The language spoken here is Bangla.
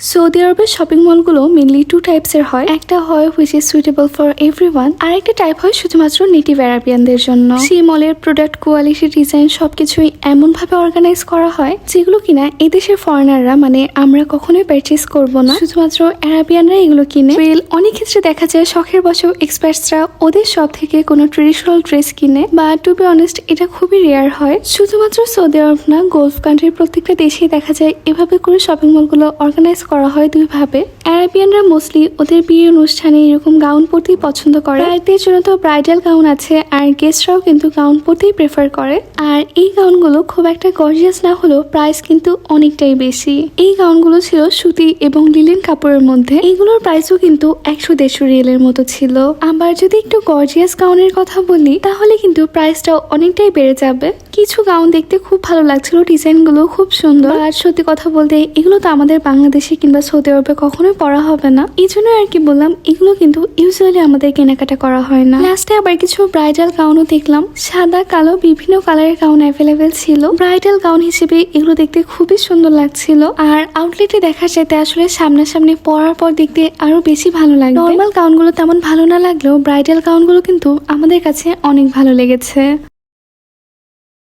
সৌদি আরবের শপিং মলগুলো মেনলি টু টাইপসের হয়। একটা হয় which is suitable for everyone, আর একটা টাইপ হয় শুধুমাত্র নেটিভ আরাবিয়ানদের জন্য। সেই মলের প্রোডাক্ট কোয়ালিটি, ডিজাইন সবকিছুই এমন ভাবে অর্গানাইজ করা হয় যেগুলো কিনা এদেশের ফরেনাররা মানে আমরা কখনোই পারচেস করব না, শুধুমাত্র আরাবিয়ানরা এগুলো কিনে। অনেক ক্ষেত্রে দেখা যায় শখের বসেও এক্সপার্টসরা ওদের সব থেকে কোনো ট্রেডিশনাল ড্রেস কিনে, বা টু বি অনেস্ট এটা খুবই রেয়ার হয়। শুধুমাত্র সৌদি আরব না, গালফ কান্ট্রির প্রত্যেকটা দেশেই দেখা যায় এভাবে করে শপিং মলগুলো অর্গানাইজ করা হয় দুই ভাবে। আরাবিয়ানরা মোস্টলি ওদের বিয়ে অনুষ্ঠানে এরকম গাউন পরতেই পছন্দ করে। ব্রাইডদের জন্য তো ব্রাইডাল গাউন আছে, আর গেস্টরাও কিন্তু গাউন পরতেই প্রেফার করে। আর এই গাউনগুলো খুব একটা গর্জিয়াস না হলেও প্রাইস কিন্তু অনেকটাই বেশি। এই গাউনগুলো ছিল সুতি এবং লিলেন কাপড়ের মধ্যে। এইগুলোর প্রাইসও কিন্তু 100-150 রিয়েলের মতো ছিল। আবার যদি একটু গর্জিয়াস গাউনের কথা বলি তাহলে কিন্তু প্রাইসটাও অনেকটাই বেড়ে যাবে। কিছু গাউন দেখতে খুব ভালো লাগছিল, ডিজাইনগুলো খুব সুন্দর, আর সত্যি কথা বলতে এগুলো তো আমাদের বাংলাদেশে কিংবা সৌদি আরবে কখনোই পরা হবে না। এই জন্য আর কি বললাম, এগুলো কিন্তু ইউজুয়ালি আমাদের কেনাকাটা করা হয় না। লাস্টে আবার কিছু ব্রাইডাল গাউনও দেখলাম, সাদা কালো বিভিন্ন কালারের গাউন অ্যাভেলেবেল ছিল। ব্রাইডাল গাউন হিসেবে এগুলো দেখতে খুবই সুন্দর লাগছিল, আর আউটলেটে দেখার চাইতে আসলে সামনাসামনি পরার পর দেখতে আরো বেশি ভালো লাগে। নর্মাল গাউনগুলো তেমন ভালো না লাগলেও ব্রাইডাল গাউনগুলো কিন্তু আমাদের কাছে অনেক ভালো লেগেছে।